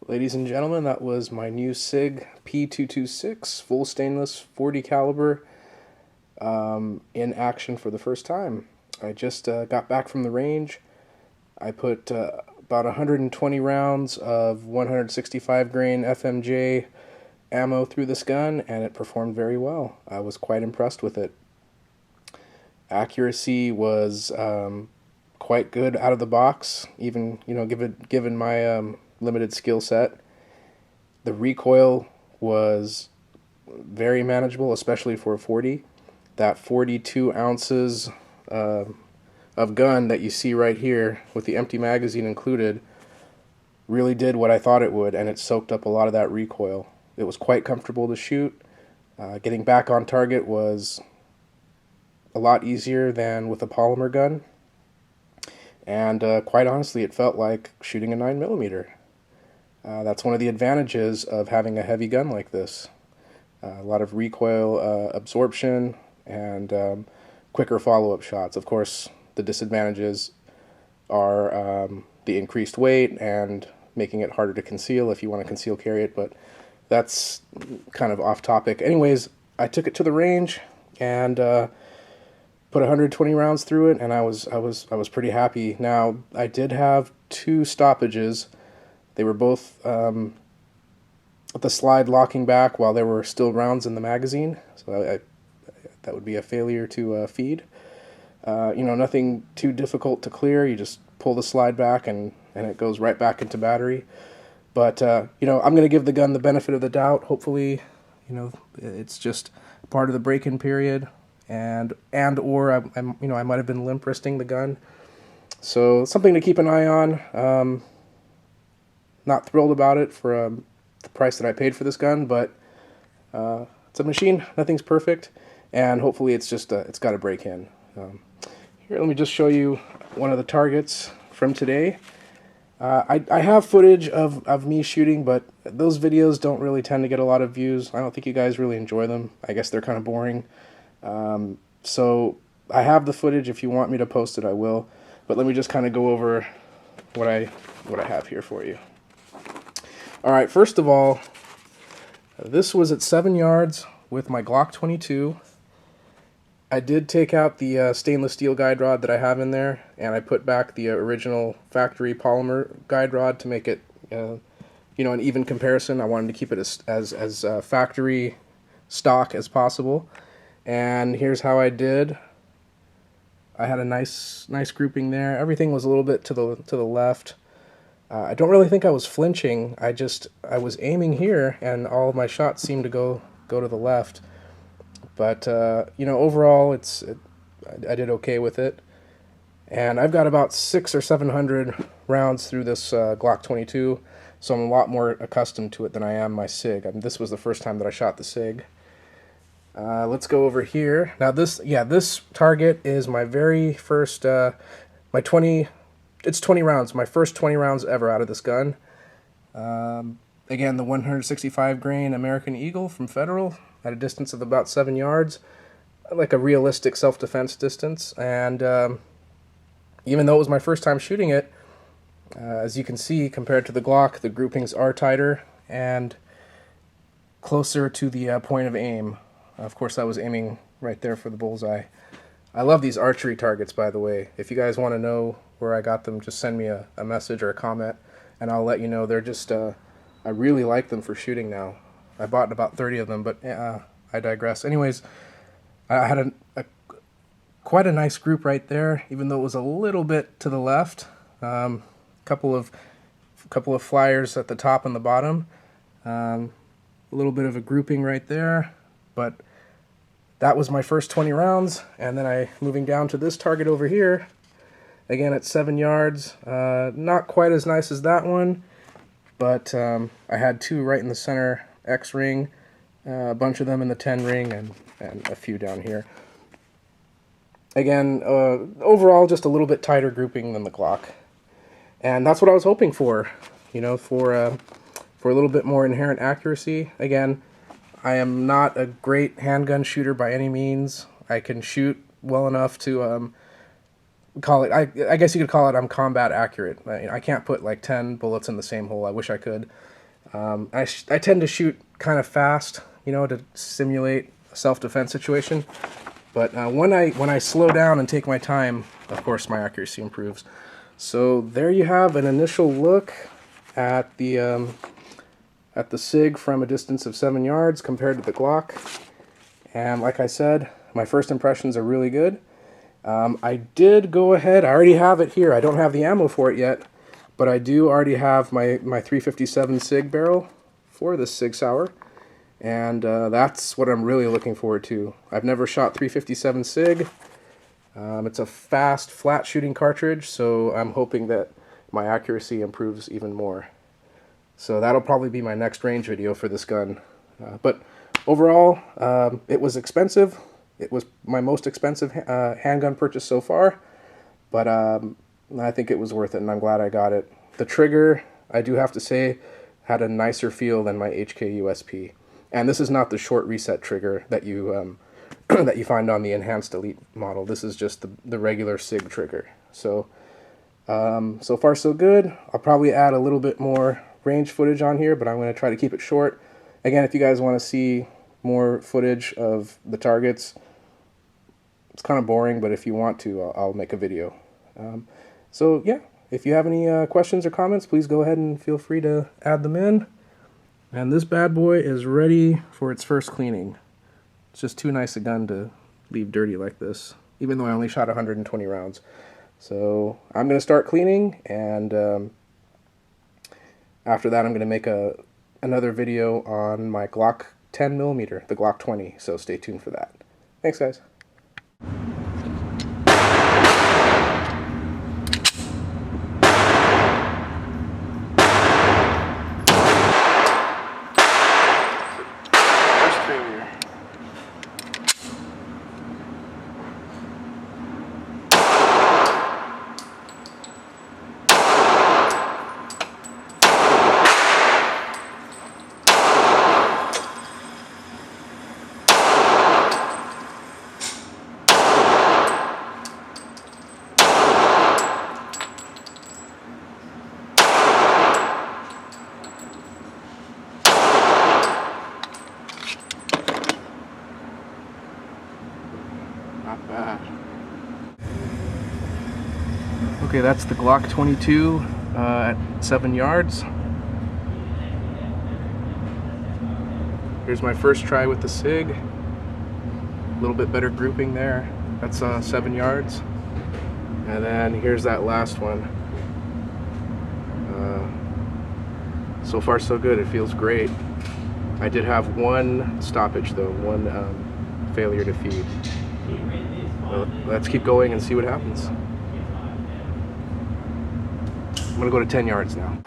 Ladies and gentlemen, that was my new SIG P226 full stainless 40 caliber in action for the first time. I just got back from the range. I put about 120 rounds of 165 grain FMJ ammo through this gun, and it performed very well. I was quite impressed with it. Accuracy was quite good out of the box, even given my limited skill set. The recoil was very manageable, especially for a 40. That 42 ounces of gun that you see right here with the empty magazine included really did what I thought it would, and it soaked up a lot of that recoil. It was quite comfortable to shoot. Getting back on target was a lot easier than with a polymer gun, and quite honestly, it felt like shooting a 9mm. That's one of the advantages of having a heavy gun like this. A lot of recoil absorption and quicker follow-up shots. Of course, the disadvantages are the increased weight and making it harder to conceal if you want to conceal carry it, but that's kind of off topic. Anyways, I took it to the range and put 120 rounds through it, and I was pretty happy. Now, I did have two stoppages. They were both the slide locking back while there were still rounds in the magazine, so that would be a failure to feed. Nothing too difficult to clear. You just pull the slide back and it goes right back into battery. But I'm going to give the gun the benefit of the doubt. Hopefully, it's just part of the break-in period, or I might have been limp wristing the gun. So something to keep an eye on. Not thrilled about it for the price that I paid for this gun, but it's a machine. Nothing's perfect, and hopefully it's got a break-in. Here, let me just show you one of the targets from today. I have footage of me shooting, but those videos don't really tend to get a lot of views. I don't think you guys really enjoy them. I guess they're kind of boring. So I have the footage. If you want me to post it, I will. But let me just kind of go over what I have here for you. All right, first of all, this was at 7 yards with my Glock 22. I did take out the stainless steel guide rod that I have in there, and I put back the original factory polymer guide rod to make it, an even comparison. I wanted to keep it as factory stock as possible. And here's how I did. I had a nice grouping there. Everything was a little bit to the left. I don't really think I was flinching. I was aiming here, and all of my shots seemed to go to the left. But overall, I did okay with it. And I've got about 600 or 700 rounds through this Glock 22, so I'm a lot more accustomed to it than I am my SIG. This was the first time that I shot the SIG. Let's go over here. Now this target is my very first, it's 20 rounds, my first 20 rounds ever out of this gun. Again, the 165 grain American Eagle from Federal at a distance of about 7 yards, like a realistic self-defense distance. And even though it was my first time shooting it, as you can see, compared to the Glock, the groupings are tighter and closer to the point of aim. Of course, I was aiming right there for the bullseye. I love these archery targets, by the way. If you guys want to know where I got them, just send me a message or a comment, and I'll let you know. They're just, I really like them for shooting now. I bought about 30 of them, but I digress. Anyways, I had quite a nice group right there, even though it was a little bit to the left. Couple of flyers at the top and the bottom. A little bit of a grouping right there, but that was my first 20 rounds, and then moving down to this target over here, again at 7 yards. Not quite as nice as that one, but I had two right in the center X ring, a bunch of them in the 10 ring, and a few down here. Again, overall just a little bit tighter grouping than the Glock, and that's what I was hoping for, for a little bit more inherent accuracy. Again, I am not a great handgun shooter by any means. I can shoot well enough to call it, I guess you could call it I'm combat accurate. I can't put like 10 bullets in the same hole. I wish I could. I tend to shoot kind of fast, you know, to simulate a self-defense situation. But when I slow down and take my time, of course my accuracy improves. So there you have an initial look at the SIG from a distance of 7 yards compared to the Glock. And like I said, my first impressions are really good. I did go ahead, I already have it here. I don't have the ammo for it yet, but I do already have my 357 SIG barrel for this SIG Sauer. And that's what I'm really looking forward to. I've never shot 357 SIG. It's a fast, flat shooting cartridge, so I'm hoping that my accuracy improves even more. So that'll probably be my next range video for this gun. But overall, it was expensive. It was my most expensive handgun purchase so far, but I think it was worth it, and I'm glad I got it. The trigger, I do have to say, had a nicer feel than my HK USP. And this is not the short reset trigger that you that you find on the Enhanced Elite model. This is just the regular SIG trigger. So, so far so good. I'll probably add a little bit more range footage on here, but I'm going to try to keep it short. Again, if you guys want to see more footage of the targets, it's kind of boring, but if you want to, I'll make a video. So yeah, if you have any questions or comments, please go ahead and feel free to add them in. And this bad boy is ready for its first cleaning. It's just too nice a gun to leave dirty like this, even though I only shot 120 rounds. So I'm going to start cleaning, and after that I'm going to make another video on my Glock 10mm, the Glock 20, so stay tuned for that. Thanks, guys. Not bad. Okay, that's the Glock 22 at 7 yards. Here's my first try with the SIG. A little bit better grouping there. That's 7 yards. And then here's that last one. So far so good, it feels great. I did have one stoppage though, one failure to feed. Let's keep going and see what happens. I'm gonna go to 10 yards now.